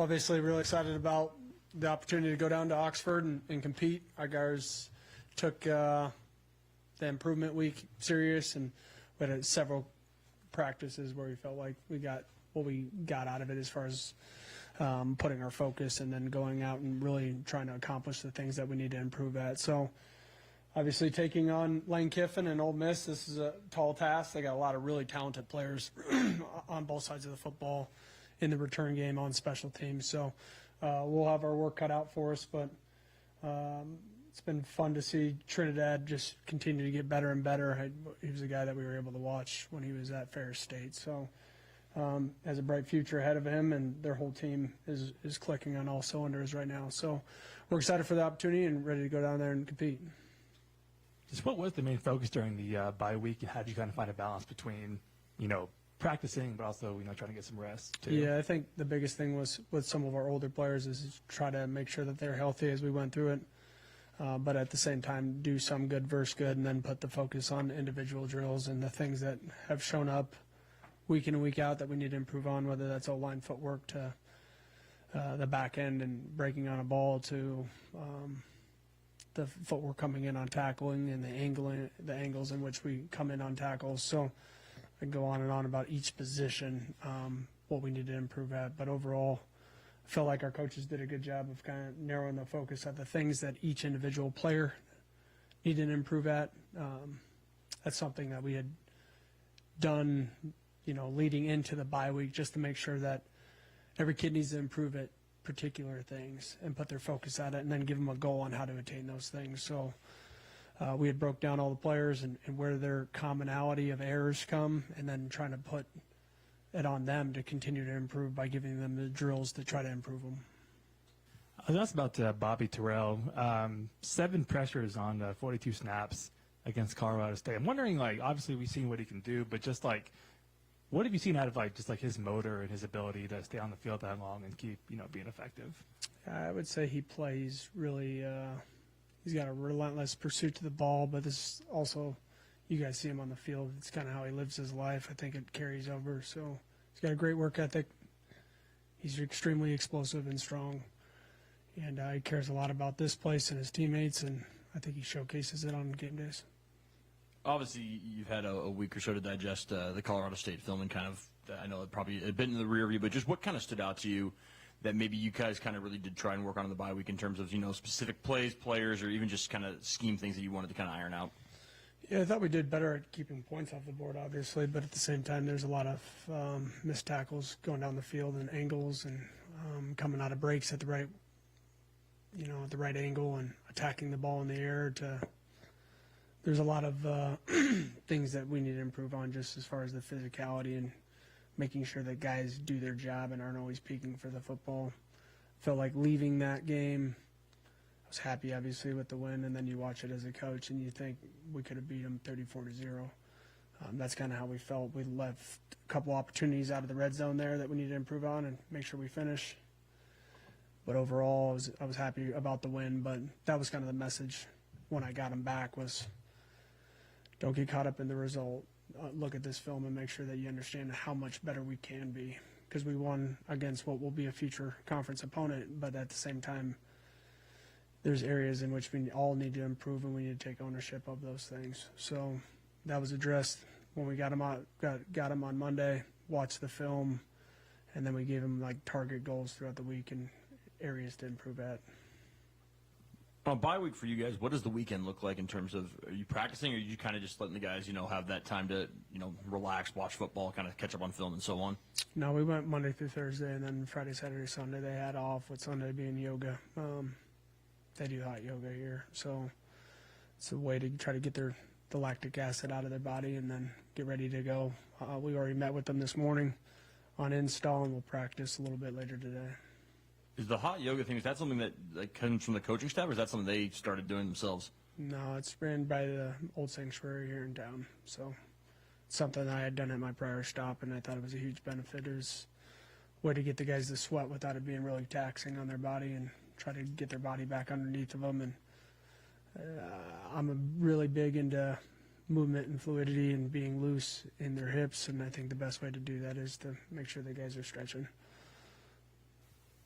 obviously really excited about the opportunity to go down to Oxford and compete. Our guys took the improvement week serious, and we had several practices where we felt like we got what we got out of it as far as putting our focus and then going out and really trying to accomplish the things that we need to improve at. So obviously taking on Lane Kiffin and Ole Miss, this is a tall task. They got a lot of really talented players on both sides of the football, in the return game, on special teams. So we'll have our work cut out for us, but it's been fun to see Trinidad just continue to get better and better. He was a guy that we were able to watch when he was at Ferris State. So has a bright future ahead of him, and their whole team is clicking on all cylinders right now. So we're excited for the opportunity and ready to go down there and compete. Just what was the main focus during the bye week, and how did you kind of find a balance between, practicing but also, trying to get some rest too? Yeah, I think the biggest thing was with some of our older players is try to make sure that they're healthy as we went through it, but at the same time do some good versus good, and then put the focus on individual drills and the things that have shown up week in and week out that we need to improve on, whether that's O-line footwork to the back end and breaking on a ball to the footwork coming in on tackling and the angles in which we come in on tackles. So I can go on and on about each position, what we need to improve at. But overall, I feel like our coaches did a good job of kind of narrowing the focus at the things that each individual player needed to improve at. That's something that we had done, leading into the bye week, just to make sure that every kid needs to improve at particular things and put their focus at it, and then give them a goal on how to attain those things. So we had broke down all the players and where their commonality of errors come, and then trying to put it on them to continue to improve by giving them the drills to try to improve them. I was asked about Bobby Terrell. 7 pressures on 42 snaps against Colorado State. I'm wondering, obviously we've seen what he can do, but just what have you seen out of his motor and his ability to stay on the field that long and keep being effective? I would say he plays really. He's got a relentless pursuit to the ball, but this also, you guys see him on the field. It's kind of how he lives his life. I think it carries over. So he's got a great work ethic. He's extremely explosive and strong, and he cares a lot about this place and his teammates, and I think he showcases it on game days. Obviously, you've had a week or so to digest the Colorado State film, and kind of, I know it probably a bit in the rear view, but just what kind of stood out to you that maybe you guys kind of really did try and work on in the bye week in terms of, specific plays, players, or even just kind of scheme things that you wanted to kind of iron out? Yeah, I thought we did better at keeping points off the board, obviously, but at the same time, there's a lot of missed tackles going down the field and angles and coming out of breaks at the right, at the right angle and attacking the ball in the air to. There's a lot of things that we need to improve on just as far as the physicality and making sure that guys do their job and aren't always peaking for the football. Felt like leaving that game, I was happy, obviously, with the win, and then you watch it as a coach and you think we could have beat them 34-0. That's kind of how we felt. We left a couple opportunities out of the red zone there that we need to improve on and make sure we finish. But overall, I was happy about the win, but that was kind of the message when I got them back was, don't get caught up in the result. Look at this film and make sure that you understand how much better we can be, because we won against what will be a future conference opponent, but at the same time, there's areas in which we all need to improve, and we need to take ownership of those things. So that was addressed when we got him on Monday, watched the film, and then we gave him target goals throughout the week and areas to improve at. On bye week for you guys, what does the weekend look like in terms of, are you practicing, or are you kind of just letting the guys, have that time to, relax, watch football, kind of catch up on film and so on? No, we went Monday through Thursday, and then Friday, Saturday, Sunday they had off, with Sunday being yoga. They do hot yoga here, so it's a way to try to get the lactic acid out of their body and then get ready to go. We already met with them this morning on install, and we'll practice a little bit later today. Is the hot yoga thing, is that something that comes from the coaching staff, or is that something they started doing themselves? No, it's ran by the old sanctuary here in town. So it's something I had done at my prior stop, and I thought it was a huge benefit. It was a way to get the guys to sweat without it being really taxing on their body and try to get their body back underneath of them. And I'm really big into movement and fluidity and being loose in their hips, and I think the best way to do that is to make sure the guys are stretching.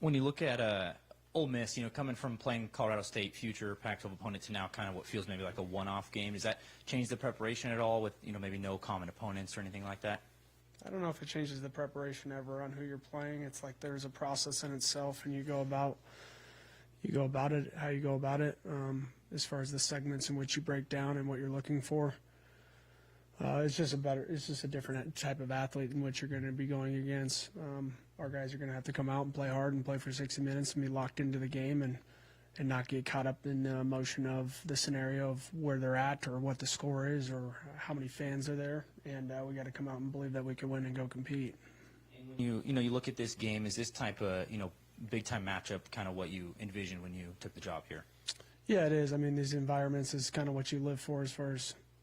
When you look at Ole Miss, coming from playing Colorado State, future Pac-12 opponent, to now kind of what feels maybe like a one-off game, does that change the preparation at all with, maybe no common opponents or anything like that? I don't know if it changes the preparation ever on who you're playing. It's like there's a process in itself, and you go about it how you go about it, as far as the segments in which you break down and what you're looking for. It's just a different type of athlete in which you're going to be going against. Our guys are going to have to come out and play hard and play for 60 minutes and be locked into the game and not get caught up in the emotion of the scenario of where they're at or what the score is or how many fans are there. And we got to come out and believe that we can win and go compete. And when you look at this game, is this type of, big-time matchup kind of what you envisioned when you took the job here? Yeah, it is. I mean, these environments is kind of what you live for as far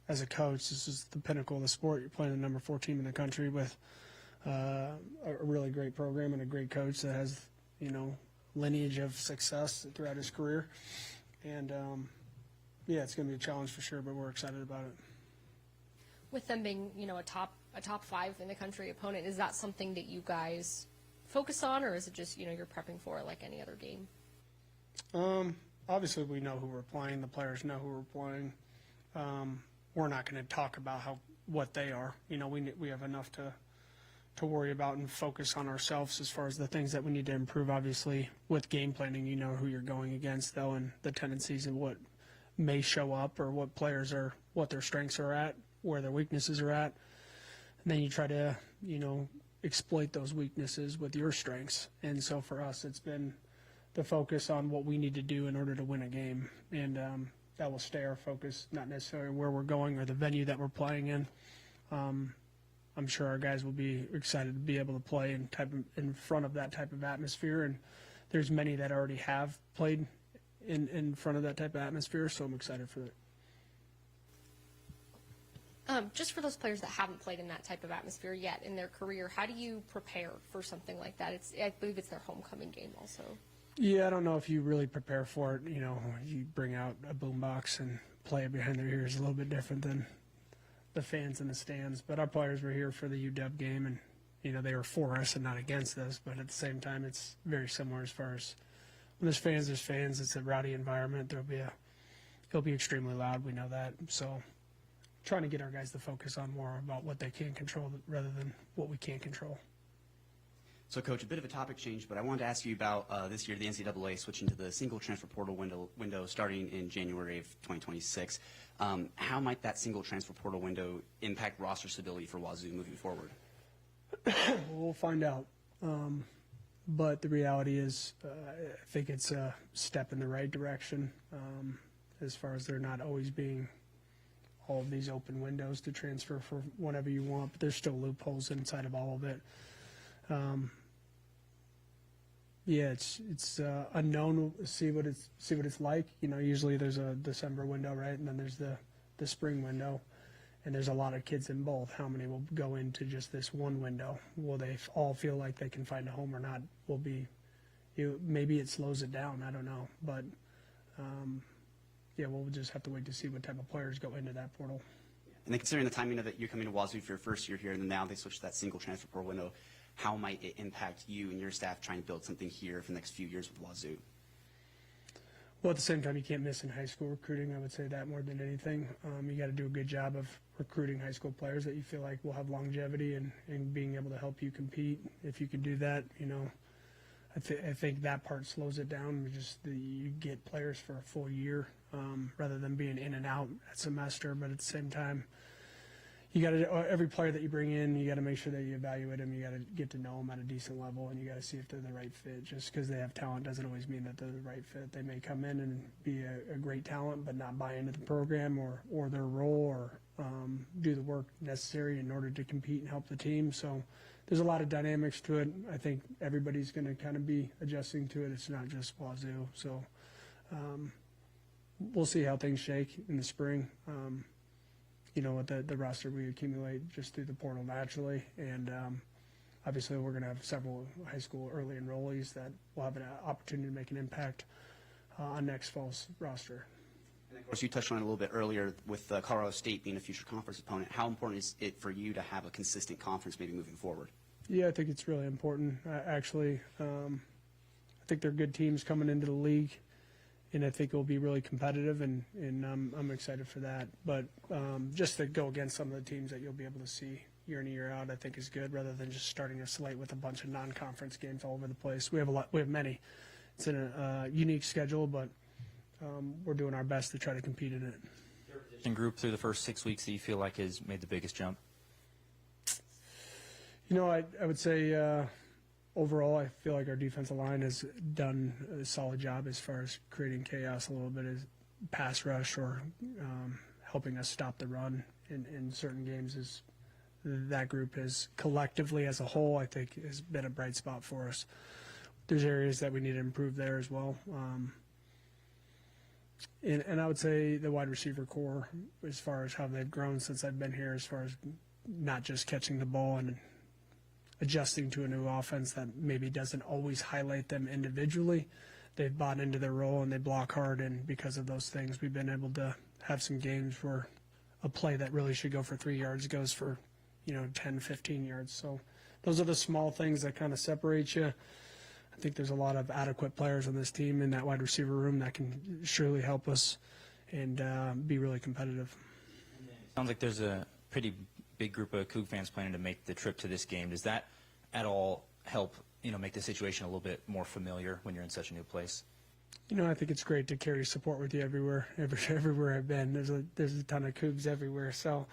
as a coach. This is the pinnacle of the sport. You're playing the number 4 team in the country with a really great program and a great coach that has, lineage of success throughout his career. And, it's going to be a challenge for sure, but we're excited about it. With them being, a top 5 in the country opponent, is that something that you guys focus on, or is it just, you're prepping for it like any other game? Obviously, we know who we're playing. The players know who we're playing. We're not going to talk about what they are. We have enough to worry about and focus on ourselves as far as the things that we need to improve. Obviously, with game planning, you know who you're going against, though, and the tendencies and what may show up or what players are, what their strengths are at, where their weaknesses are at. And then you try to, exploit those weaknesses with your strengths. And so for us, it's been the focus on what we need to do in order to win a game. And that will stay our focus, not necessarily where we're going or the venue that we're playing in. I'm sure our guys will be excited to be able to play in front of that type of atmosphere. And there's many that already have played in front of that type of atmosphere, so I'm excited for it. Just for those players that haven't played in that type of atmosphere yet in their career, how do you prepare for something like that? I believe it's their homecoming game also. Yeah, I don't know if you really prepare for it. You bring out a boombox and play it behind their ears a little bit different than the fans in the stands. But our players were here for the UW game, and they were for us and not against us. But at the same time, it's very similar as far as when there's fans. There's fans. It's a rowdy environment. It'll be extremely loud. We know that. So trying to get our guys to focus on more about what they can control rather than what we can't control. So, Coach, a bit of a topic change, but I wanted to ask you about this year, the NCAA switching to the single transfer portal window starting in January of 2026. How might that single transfer portal window impact roster stability for Wazoo moving forward? We'll find out. But the reality is I think it's a step in the right direction as far as there not always being all of these open windows to transfer for whatever you want, but there's still loopholes inside of all of it. It's unknown. See what it's like. Usually there's a December window, right, and then there's the spring window, and there's a lot of kids in both. How many will go into just this one window? Will they all feel like they can find a home or not? Maybe it slows it down. I don't know, but we'll just have to wait to see what type of players go into that portal. And then considering the timing of it, you're coming to Wazoo for your first year here, and then now they switch to that single transfer portal window. How might it impact you and your staff trying to build something here for the next few years with Wazoo? Well, at the same time, you can't miss in high school recruiting. I would say that more than anything. You got to do a good job of recruiting high school players that you feel like will have longevity and being able to help you compete. If you can do that, I think that part slows it down. You get players for a full year rather than being in and out at semester. But at the same time, you got to every player that you bring in, you got to make sure that you evaluate them. You got to get to know them at a decent level, and you got to see if they're the right fit. Just because they have talent doesn't always mean that they're the right fit. They may come in and be a great talent, but not buy into the program or their role or do the work necessary in order to compete and help the team. So there's a lot of dynamics to it. I think everybody's going to kind of be adjusting to it. It's not just Wazoo. So we'll see how things shake in the spring. With the roster we accumulate just through the portal naturally. And obviously we're going to have several high school early enrollees that will have an opportunity to make an impact on next fall's roster. And of course, you touched on it a little bit earlier with Colorado State being a future conference opponent. How important is it for you to have a consistent conference maybe moving forward? Yeah, I think it's really important. Actually, think they're good teams coming into the league, and I think it will be really competitive, and I'm excited for that. But just to go against some of the teams that you'll be able to see year in and year out, I think is good, rather than just starting a slate with a bunch of non-conference games all over the place. We have many. It's in a unique schedule, but we're doing our best to try to compete in it. Position group through the first 6 weeks that you feel like has made the biggest jump? I would say overall, I feel like our defensive line has done a solid job as far as creating chaos a little bit, as pass rush or helping us stop the run in certain games. Is that group has collectively as a whole, I think, has been a bright spot for us. There's areas that we need to improve there as well. And I would say the wide receiver core, as far as how they've grown since I've been here, as far as not just catching the ball and adjusting to a new offense that maybe doesn't always highlight them individually. They've bought into their role and they block hard, and because of those things, we've been able to have some games where a play that really should go for 3 yards goes for 10, 15 yards. So those are the small things that kind of separate you. I think there's a lot of adequate players on this team in that wide receiver room that can surely help us and be really competitive. Sounds like there's a pretty big group of Coug fans planning to make the trip to this game. Does that at all help, make the situation a little bit more familiar when you're in such a new place? I think it's great to carry support with you everywhere I've been. There's a ton of Cougs everywhere. So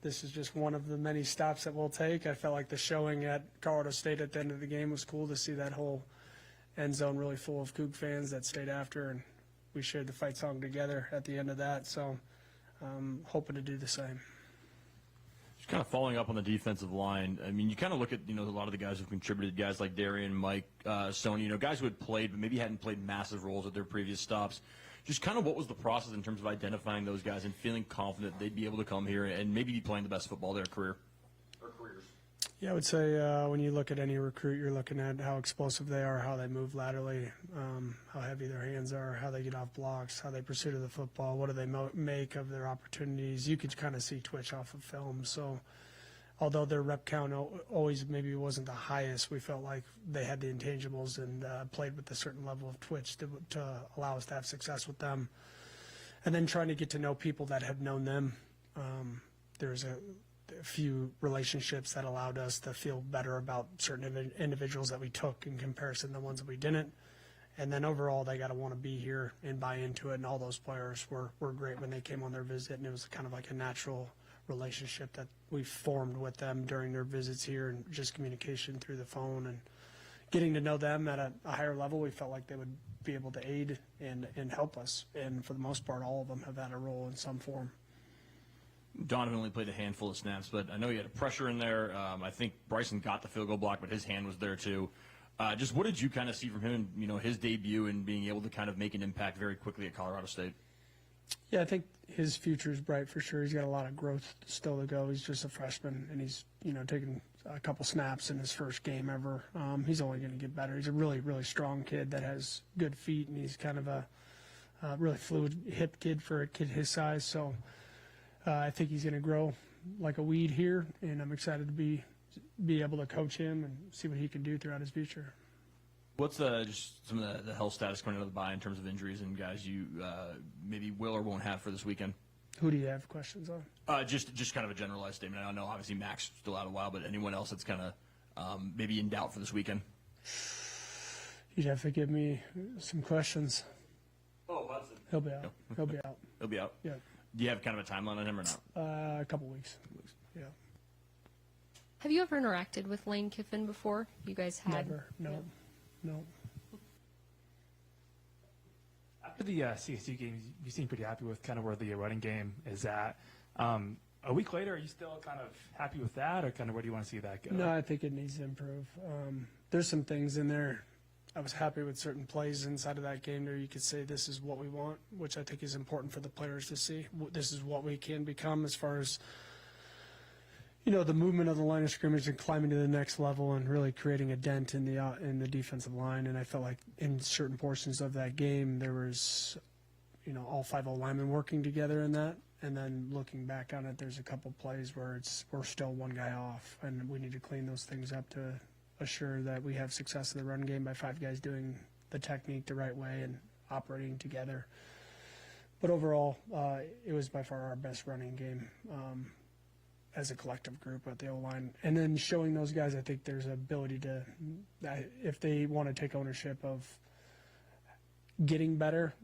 this is just one of the many stops that we'll take. I felt like the showing at Colorado State at the end of the game was cool to see that whole end zone really full of Coug fans that stayed after, and we shared the fight song together at the end of that. So hoping to do the same. Just kind of following up on the defensive line. I mean, you kind of look at a lot of the guys who've contributed, guys like Darian, Mike, Sony, guys who had played but maybe hadn't played massive roles at their previous stops. Just kind of what was the process in terms of identifying those guys and feeling confident they'd be able to come here and maybe be playing the best football of their career or careers? Yeah, I would say when you look at any recruit, you're looking at how explosive they are, how they move laterally, how heavy their hands are, how they get off blocks, how they pursue the football, what do they make of their opportunities. You could kind of see twitch off of film. So although their rep count always maybe wasn't the highest, we felt like they had the intangibles and played with a certain level of twitch to allow us to have success with them. And then trying to get to know people that have known them. There's a few relationships that allowed us to feel better about certain individuals that we took in comparison to the ones that we didn't. And then overall, they got to want to be here and buy into it. And all those players were great when they came on their visit. And it was kind of like a natural relationship that we formed with them during their visits here, and just communication through the phone and getting to know them at a higher level. We felt like they would be able to aid and help us. And for the most part, all of them have had a role in some form. Donovan only played a handful of snaps, but I know he had a pressure in there. I think Bryson got the field goal block, but his hand was there too. Just what did you kind of see from him in, his debut and being able to kind of make an impact very quickly at Colorado State? Yeah, I think his future is bright for sure. He's got a lot of growth still to go. He's just a freshman, and he's, taking a couple snaps in his first game ever. He's only going to get better. He's a really, really strong kid that has good feet, and he's kind of a really fluid hip kid for a kid his size. So I think he's going to grow like a weed here, and I'm excited to be able to coach him and see what he can do throughout his future. What's just some of the health status coming out of the bye in terms of injuries and guys you maybe will or won't have for this weekend? Who do you have questions on? Just kind of a generalized statement. I know obviously Mac's still out a while, but anyone else that's kind of maybe in doubt for this weekend? You'd have to give me some questions. Oh, that's it. He'll be out. He'll be out. He'll be out? Yeah. Do you have kind of a timeline on him or not? A couple weeks. Yeah. Have you ever interacted with Lane Kiffin before? You guys had? Never. No. Yeah. No. After the CSU game, you seem pretty happy with kind of where the running game is at. A week later, are you still kind of happy with that, or kind of where do you want to see that go? No, I think it needs to improve. There's some things in there. I was happy with certain plays inside of that game there. You could say this is what we want, which I think is important for the players to see. This is what we can become as far as, the movement of the line of scrimmage and climbing to the next level and really creating a dent in the defensive line. And I felt like in certain portions of that game there was, all 5 linemen working together in that. And then looking back on it, there's a couple plays where we're still one guy off, and we need to clean those things up to assure that we have success in the run game by 5 guys doing the technique the right way and operating together. But overall, it was by far our best running game as a collective group at the O-line. And then showing those guys, I think there's an ability to, if they want to take ownership of getting better,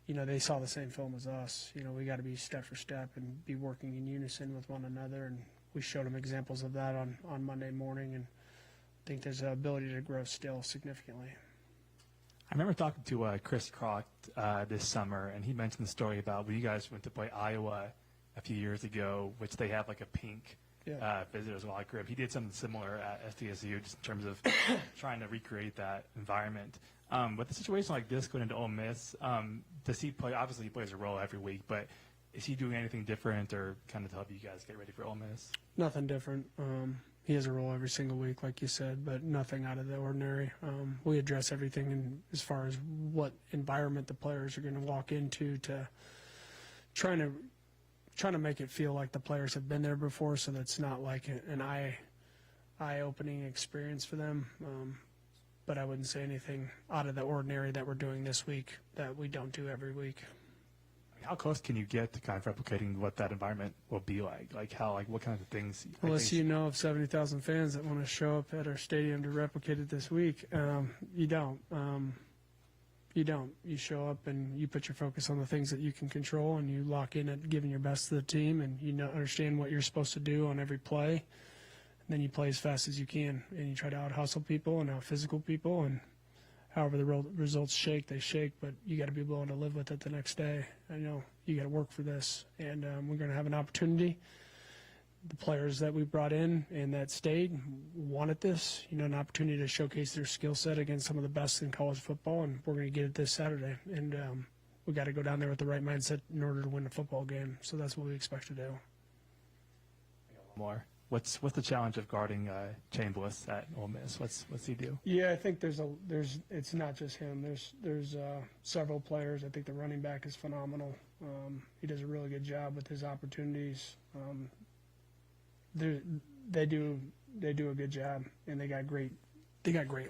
they saw the same film as us. We got to be step for step and be working in unison with one another. And we showed them examples of that on Monday morning. And I think there's an ability to grow still significantly. I remember talking to Chris Crock this summer, and he mentioned the story about when you guys went to play Iowa a few years ago, which they have like a pink visitors walk group. He did something similar at SDSU just in terms of trying to recreate that environment. With a situation like this going into Ole Miss, does he play? Obviously, he plays a role every week, but is he doing anything different or kind of to help you guys get ready for Ole Miss? Nothing different. He has a role every single week, like you said, but nothing out of the ordinary. We address everything as far as what environment the players are going to walk into, to trying to make it feel like the players have been there before, so that's not like an eye-opening experience for them. But I wouldn't say anything out of the ordinary that we're doing this week that we don't do every week. How close can you get to kind of replicating what that environment will be like? What kind of things? Unless you know of 70,000 fans that want to show up at our stadium to replicate it this week, you don't. You don't. You show up and you put your focus on the things that you can control, and you lock in at giving your best to the team, and understand what you're supposed to do on every play. And then you play as fast as you can, and you try to out-hustle people and out-physical people, and however the results shake, they shake, but you got to be willing to live with it the next day. You got to work for this, and we're going to have an opportunity. The players that we brought in and that stayed wanted this, an opportunity to showcase their skill set against some of the best in college football, and we're going to get it this Saturday. And we got to go down there with the right mindset in order to win the football game. So that's what we expect to do. More. What's the challenge of guarding Chambliss at Ole Miss? What's he do? Yeah, I think it's not just him. There's several players. I think the running back is phenomenal. He does a really good job with his opportunities. They do a good job, and they got great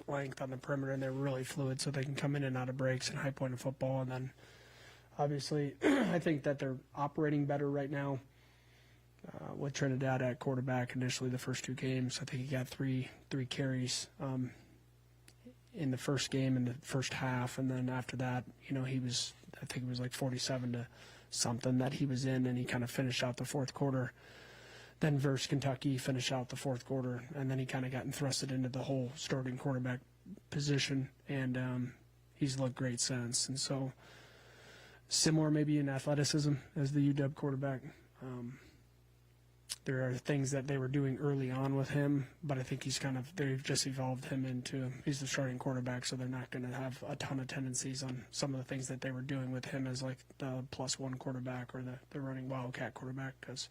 length on the perimeter, and they're really fluid, so they can come in and out of breaks and high point of football. And then obviously, I think that they're operating better right now. With Trinidad at quarterback initially the first 2 games. I think he got three carries in the first game in the first half, and then after that, I think it was like 47 to something that he was in, and he kind of finished out the fourth quarter. Then versus Kentucky, finished out the fourth quarter, and then he kind of got thrusted into the whole starting quarterback position, and he's looked great since. And so similar maybe in athleticism as the UW quarterback. There are things that they were doing early on with him, but I think they've just evolved him into, he's the starting quarterback, so they're not going to have a ton of tendencies on some of the things that they were doing with him as like the +1 quarterback or the running Wildcat quarterback, because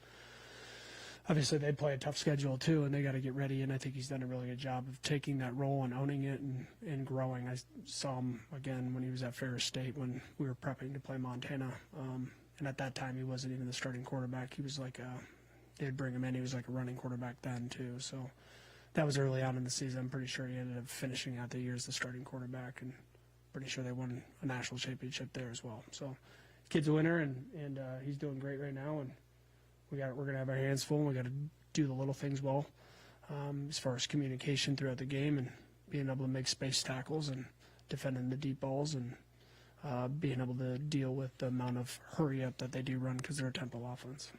obviously they play a tough schedule too, and they got to get ready, and I think he's done a really good job of taking that role and owning it and growing. I saw him again when he was at Ferris State when we were prepping to play Montana, and at that time he wasn't even the starting quarterback. He was like they'd bring him in. He was like a running quarterback then, too. So that was early on in the season. I'm pretty sure he ended up finishing out the year as the starting quarterback, and pretty sure they won a national championship there as well. So kid's a winner, and he's doing great right now. And we're going to have our hands full. We got to do the little things well as far as communication throughout the game and being able to make space tackles and defending the deep balls and being able to deal with the amount of hurry up that they do run because they're a tempo offense.